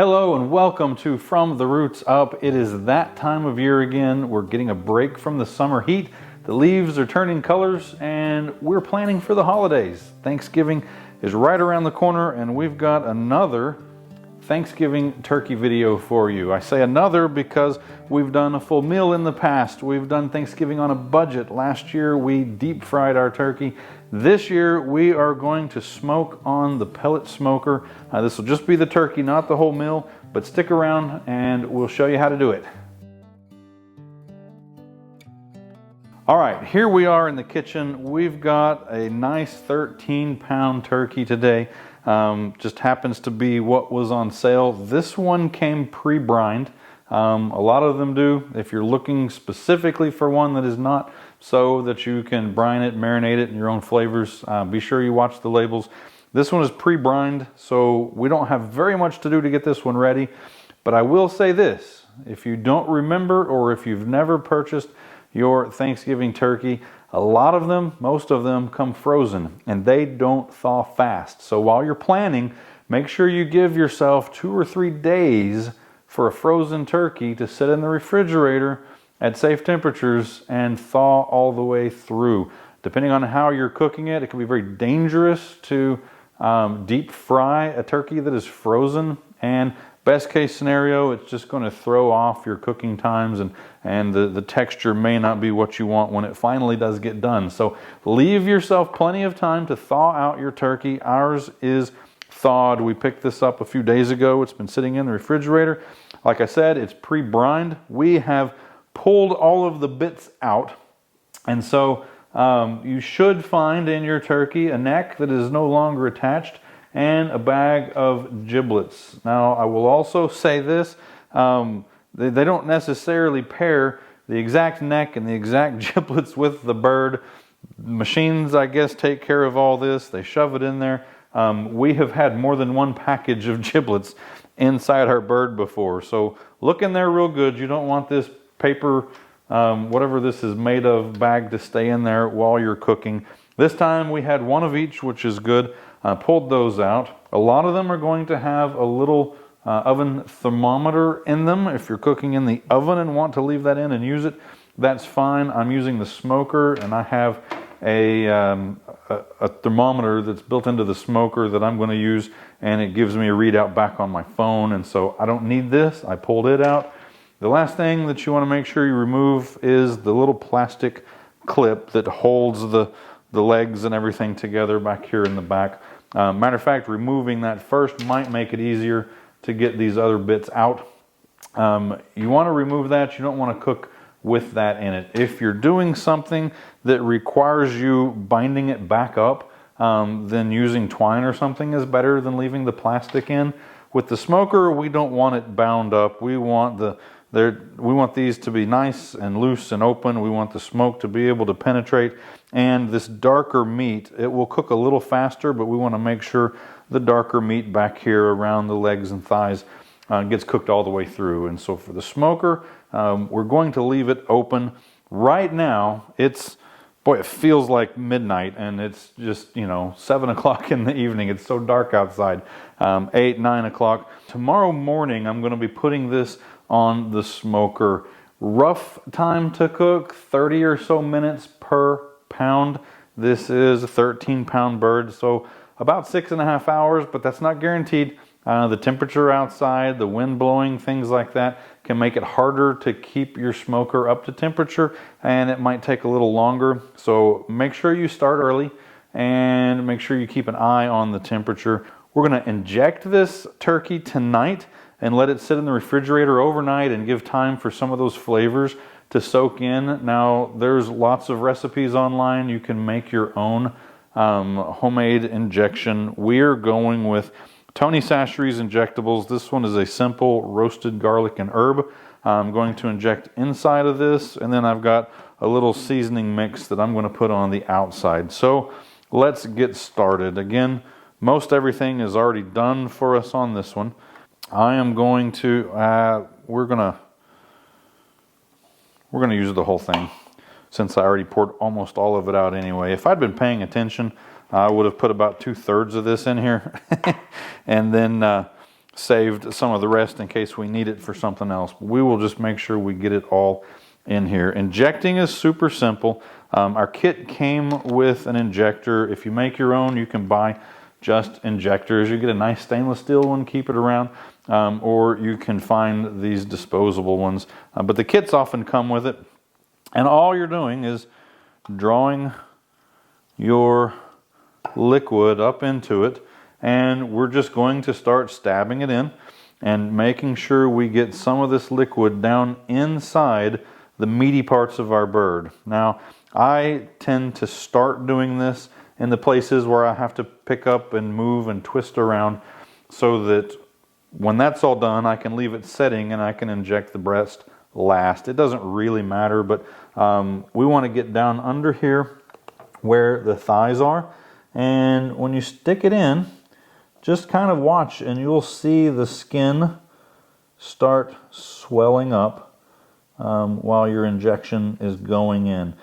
Hello and welcome to From the Roots Up. It is that time of year again. We're getting a break from the summer heat. The leaves are turning colors and we're planning for the holidays. Thanksgiving is right around the corner and we've got another Thanksgiving turkey video for you. I say another because we've done a full meal in the past. We've done Thanksgiving on a budget. Last year we deep fried our turkey. This year we are going to smoke on the pellet smoker. This will just be the turkey, not the whole meal, but stick around and we'll show you how to do it. All right, here we are in the kitchen. We've got a nice 13-pound turkey today. Just happens to be what was on sale. This one came pre-brined. A lot of them do. If you're looking specifically for one that is not, so that you can brine it, marinate it in your own flavors, be sure you watch the labels. This one is pre-brined, so we don't have very much to do to get this one ready. But I will say this, if you don't remember or if you've never purchased your Thanksgiving turkey, a lot of them, most of them come frozen and they don't thaw fast. So while you're planning, make sure you give yourself 2 or 3 days for a frozen turkey to sit in the refrigerator at safe temperatures and thaw all the way through. Depending on how you're cooking it, it can be very dangerous to deep fry a turkey that is frozen, and best case scenario, it's just going to throw off your cooking times and the texture may not be what you want when it finally does get done. So leave yourself plenty of time to thaw out your turkey. Ours is thawed. We picked this up a few days ago. It's been sitting in the refrigerator. Like I said, it's pre-brined. We have pulled all of the bits out, and so you should find in your turkey a neck that is no longer attached and a bag of giblets. Now I will also say this, they don't necessarily pair the exact neck and the exact giblets with the bird. Machines, I guess, take care of all this. They shove it in there. We have had more than one package of giblets inside our bird before, so look in there real good. You don't want this paper, whatever this is made of, bag to stay in there while you're cooking. This time we had one of each, which is good. Pulled those out. A lot of them are going to have a little oven thermometer in them. If you're cooking in the oven and want to leave that in and use it, that's fine. I'm using the smoker and I have a thermometer that's built into the smoker that I'm going to use, and it gives me a readout back on my phone, and so I don't need this. I pulled it out. The last thing that you want to make sure you remove is the little plastic clip that holds the legs and everything together back here in the back. Matter of fact, removing that first might make it easier to get these other bits out. You want to remove that. You don't want to cook with that in it. If you're doing something that requires you binding it back up, then using twine or something is better than leaving the plastic in. With the smoker, we don't want it bound up. We want these to be nice and loose and open. We want the smoke to be able to penetrate. And this darker meat, it will cook a little faster, but we want to make sure the darker meat back here around the legs and thighs gets cooked all the way through. And so for the smoker, we're going to leave it open. Right now, it feels like midnight, and it's just, 7 o'clock in the evening. It's so dark outside, 8, 9 o'clock. Tomorrow morning, I'm going to be putting this on the smoker. Rough time to cook, 30 or so minutes per pound. This is a 13-pound bird, so about 6.5 hours, but that's not guaranteed. The temperature outside, the wind blowing, things like that can make it harder to keep your smoker up to temperature, and it might take a little longer. So make sure you start early and make sure you keep an eye on the temperature. We're going to inject this turkey tonight and let it sit in the refrigerator overnight and give time for some of those flavors to soak in. Now, there's lots of recipes online. You can make your own homemade injection. We're going with Tony Chachere's injectables. This one is a simple roasted garlic and herb. I'm going to inject inside of this, and then I've got a little seasoning mix that I'm going to put on the outside. So let's get started. Again, most everything is already done for us on this one. I am going to, we're going to use the whole thing since I already poured almost all of it out anyway. If I'd been paying attention, I would have put about 2/3 of this in here. And then saved some of the rest in case we need it for something else. We will just make sure we get it all in here. Injecting is super simple. Our kit came with an injector. If you make your own, you can buy just injectors. You get a nice stainless steel one, keep it around, or you can find these disposable ones. But the kits often come with it. And all you're doing is drawing your liquid up into it, and we're just going to start stabbing it in and making sure we get some of this liquid down inside the meaty parts of our bird. Now, I tend to start doing this in the places where I have to pick up and move and twist around, so that when that's all done, I can leave it setting and I can inject the breast last. It doesn't really matter, but we want to get down under here where the thighs are. And when you stick it in, just kind of watch and you'll see the skin start swelling up while your injection is going in.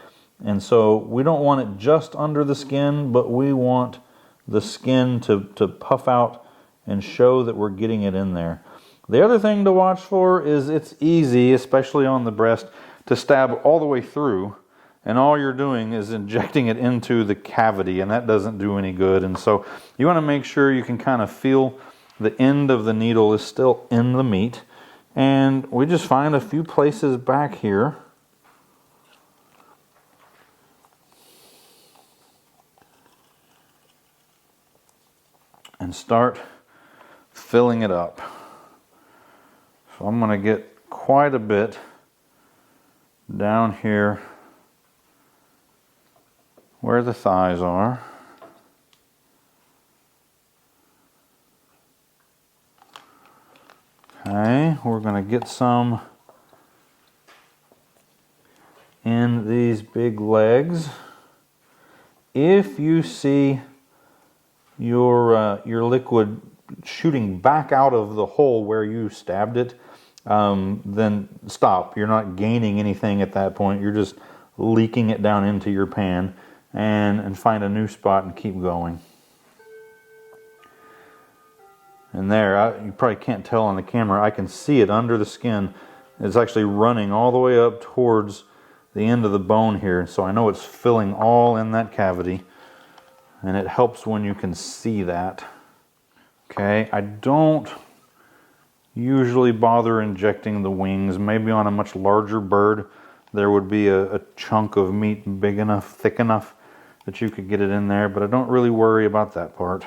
And so we don't want it just under the skin, but we want the skin to puff out and show that we're getting it in there. The other thing to watch for is it's easy, especially on the breast, to stab all the way through, and all you're doing is injecting it into the cavity, and that doesn't do any good. And so you want to make sure you can kind of feel the end of the needle is still in the meat. And we just find a few places back here and start filling it up. So I'm going to get quite a bit down here where the thighs are. Okay, we're going to get some in these big legs. If you see your liquid shooting back out of the hole where you stabbed it, then stop. You're not gaining anything at that point. You're just leaking it down into your pan, and find a new spot and keep going. And there, you probably can't tell on the camera, I can see it under the skin. It's actually running all the way up towards the end of the bone here. So I know it's filling all in that cavity, and it helps when you can see that. Okay, I don't usually bother injecting the wings. Maybe on a much larger bird, there would be a chunk of meat big enough, thick enough that you could get it in there, but I don't really worry about that part.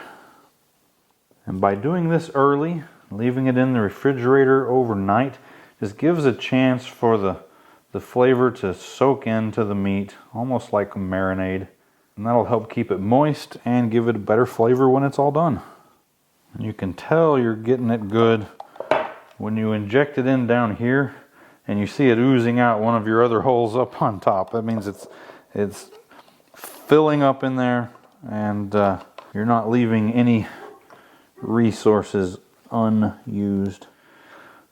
And by doing this early, leaving it in the refrigerator overnight, just gives a chance for the flavor to soak into the meat, almost like a marinade. And that'll help keep it moist and give it a better flavor when it's all done. And you can tell you're getting it good when you inject it in down here and you see it oozing out one of your other holes up on top. That means it's filling up in there, and you're not leaving any resources unused.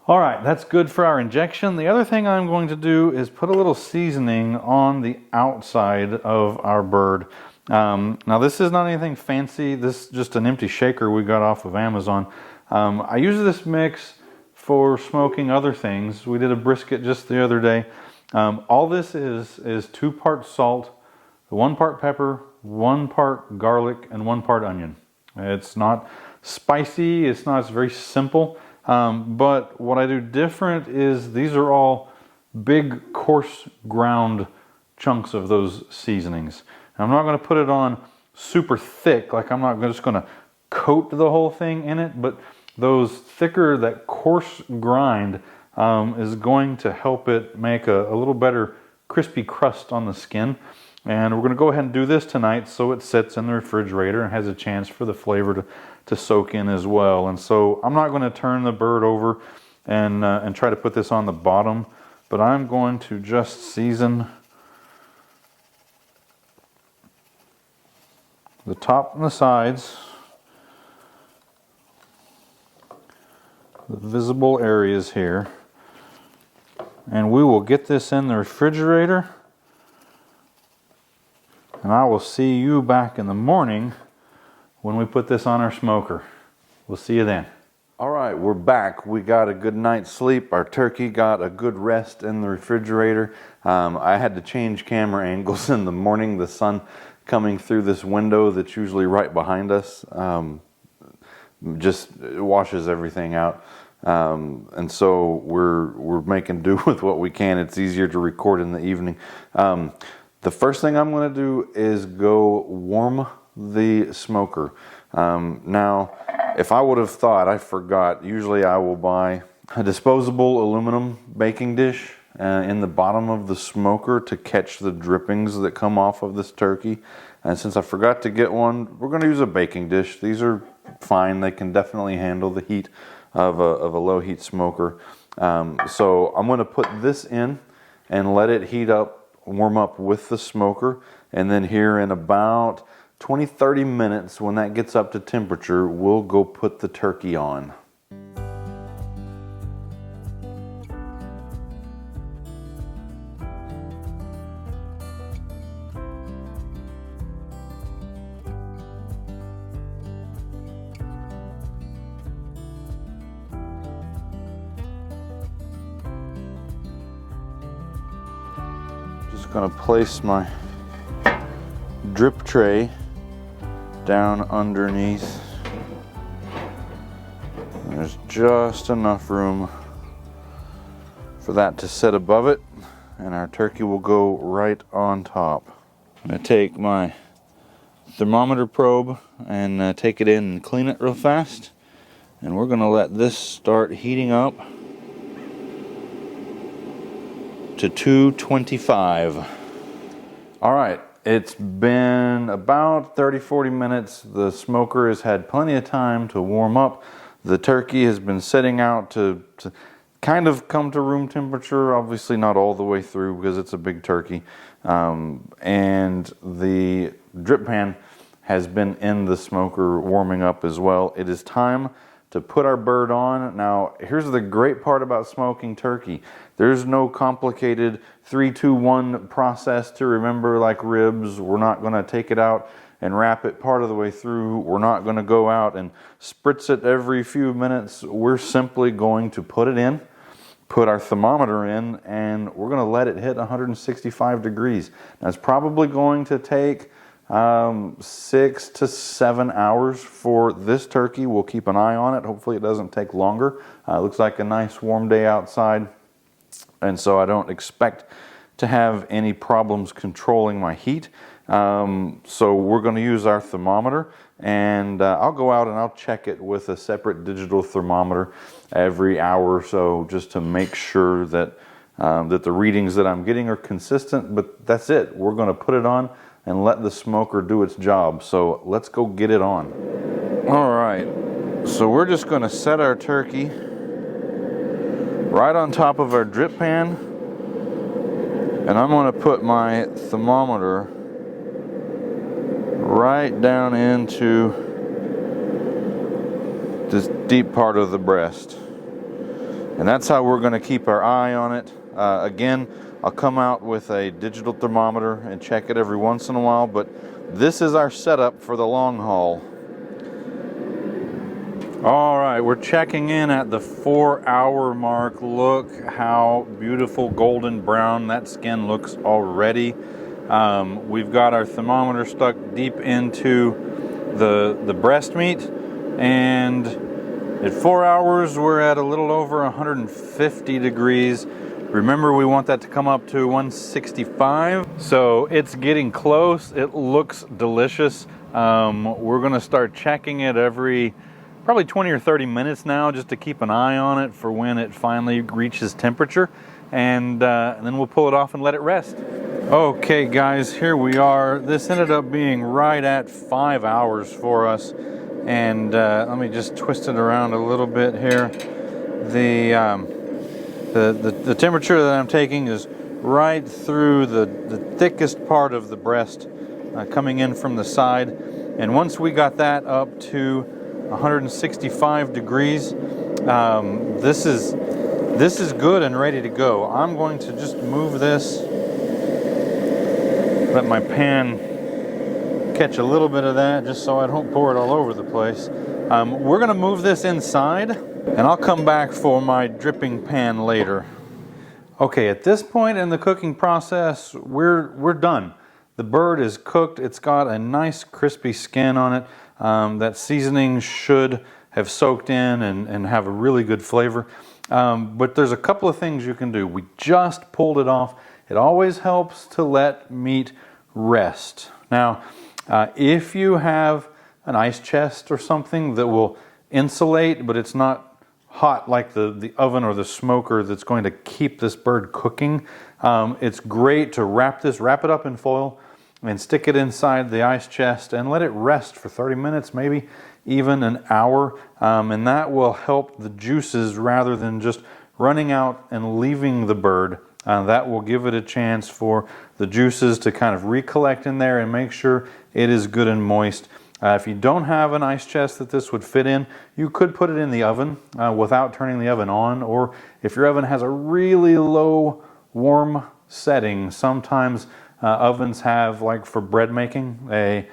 All right, that's good for our injection. The other thing I'm going to do is put a little seasoning on the outside of our bird. Now this is not anything fancy. This is just an empty shaker we got off of Amazon. I use this mix for smoking other things. We did a brisket just the other day. All this is 2 parts salt, 1 part pepper, 1 part garlic, and 1 part onion. It's not spicy, it's very simple. But what I do different is these are all big, coarse ground chunks of those seasonings. And I'm not going to put it on super thick, like I'm not just going to coat the whole thing in it, but those thicker, that coarse grind is going to help it make a little better crispy crust on the skin. And we're going to go ahead and do this tonight so it sits in the refrigerator and has a chance for the flavor to soak in as well. And so I'm not going to turn the bird over and try to put this on the bottom, but I'm going to just season the top and the sides, the visible areas here, and we will get this in the refrigerator, and I will see you back in the morning when we put this on our smoker. We'll see you then. All right. right, we're back. We got a good night's sleep. Our turkey got a good rest in the refrigerator. I had to change camera angles in the morning. The sun coming through this window that's usually right behind us just washes everything out. And so we're making do with what we can. It's easier to record in the evening. The first thing I'm going to do is go warm the smoker. Now, if I would have thought, I forgot, usually I will buy a disposable aluminum baking dish in the bottom of the smoker to catch the drippings that come off of this turkey. And since I forgot to get one, we're going to use a baking dish. These are fine. They can definitely handle the heat of a low heat smoker. So I'm going to put this in and let it heat up, warm up with the smoker. And then here in about 20-30 minutes, when that gets up to temperature, we'll go put the turkey on. Just going to place my drip tray down underneath. There's just enough room for that to sit above it, and our turkey will go right on top. I'm going to take my thermometer probe and take it in and clean it real fast, and we're going to let this start heating up to 225. All right. It's been about 30-40 minutes. The smoker has had plenty of time to warm up. The turkey has been sitting out to kind of come to room temperature, obviously not all the way through because it's a big turkey. And the drip pan has been in the smoker warming up as well. It is time to put our bird on. Now, here's the great part about smoking turkey. There's no complicated 3-2-1 process to remember like ribs. We're not going to take it out and wrap it part of the way through. We're not going to go out and spritz it every few minutes. We're simply going to put it in, put our thermometer in, and we're going to let it hit 165 degrees. Now, it's probably going to take 6 to 7 hours for this turkey. We'll keep an eye on it. Hopefully it doesn't take longer. It looks like a nice warm day outside, and so I don't expect to have any problems controlling my heat. So we're going to use our thermometer, and I'll go out and I'll check it with a separate digital thermometer every hour or so just to make sure that that the readings that I'm getting are consistent. But that's it. We're going to put it on and let the smoker do its job. So let's go get it on. All right, so we're just going to set our turkey right on top of our drip pan, and I'm going to put my thermometer right down into this deep part of the breast. And that's how we're going to keep our eye on it. Again, I'll come out with a digital thermometer and check it every once in a while, but this is our setup for the long haul. All right, we're checking in at the 4-hour mark. Look how beautiful golden brown that skin looks already. We've got our thermometer stuck deep into the breast meat, and at 4 hours we're at a little over 150 degrees. Remember, we want that to come up to 165, so it's getting close. It looks delicious. We're going to start checking it every probably 20 or 30 minutes now, just to keep an eye on it for when it finally reaches temperature, and then we'll pull it off and let it rest. Okay guys, here we are. This ended up being right at 5 hours for us, and let me just twist it around a little bit here. The temperature that I'm taking is right through the thickest part of the breast, coming in from the side. And once we got that up to 165 degrees, this is good and ready to go. I'm going to just move this, let my pan catch a little bit of that just so I don't pour it all over the place. We're going to move this inside And I'll come back for my dripping pan later. Okay, at this point in the cooking process, we're done. The bird is cooked. It's got a nice crispy skin on it. That seasoning should have soaked in and have a really good flavor. But there's a couple of things you can do. We just pulled it off. It always helps to let meat rest. Now, if you have an ice chest or something that will insulate, but it's not hot like the oven or the smoker that's going to keep this bird cooking, it's great to wrap it up in foil and stick it inside the ice chest and let it rest for 30 minutes, maybe even an hour, and that will help the juices rather than just running out and leaving the bird. That will give it a chance for the juices to kind of recollect in there and make sure it is good and moist. If you don't have an ice chest that this would fit in, you could put it in the oven without turning the oven on, or if your oven has a really low warm setting, sometimes ovens have, like for bread making, a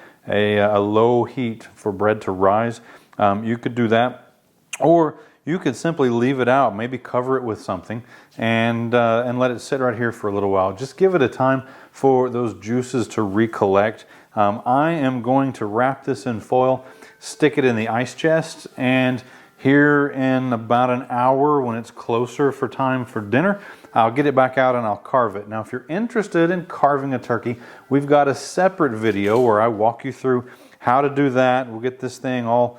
low heat for bread to rise. You could do that, or you could simply leave it out, maybe cover it with something and let it sit right here for a little while. Just give it a time for those juices to recollect. I am going to wrap this in foil, stick it in the ice chest, and here in about an hour, when it's closer for time for dinner, I'll get it back out and I'll carve it. Now, if you're interested in carving a turkey, we've got a separate video where I walk you through how to do that. We'll get this thing all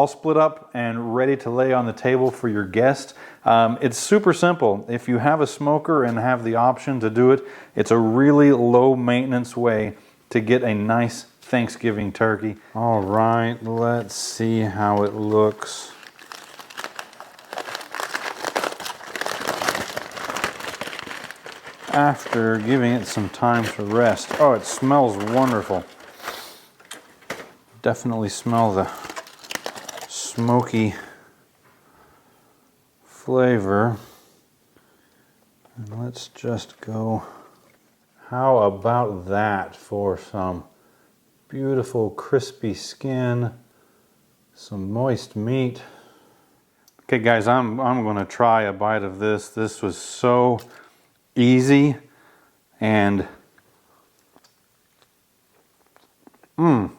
split up and ready to lay on the table for your guest. It's super simple. If you have a smoker and have the option to do it, it's a really low maintenance way to get a nice Thanksgiving turkey. All right, let's see how it looks. After giving it some time to rest. Oh, it smells wonderful. Definitely smell the smoky flavor. And let's just go. How about that for some beautiful crispy skin, some moist meat. Okay guys, I'm going to try a bite of this. This was so easy and it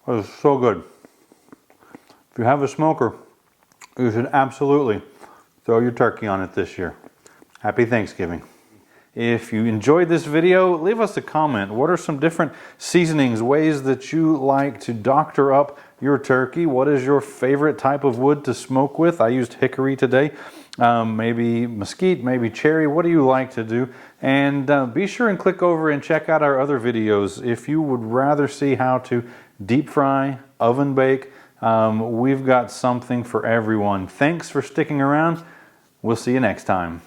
was so good. If you have a smoker, you should absolutely throw your turkey on it this year. Happy Thanksgiving. If you enjoyed this video, leave us a comment. What are some different seasonings, ways that you like to doctor up your turkey? What is your favorite type of wood to smoke with? I used hickory today. Maybe mesquite, maybe cherry. What do you like to do? And be sure and click over and check out our other videos. If you would rather see how to deep fry, oven bake, we've got something for everyone. Thanks for sticking around. We'll see you next time.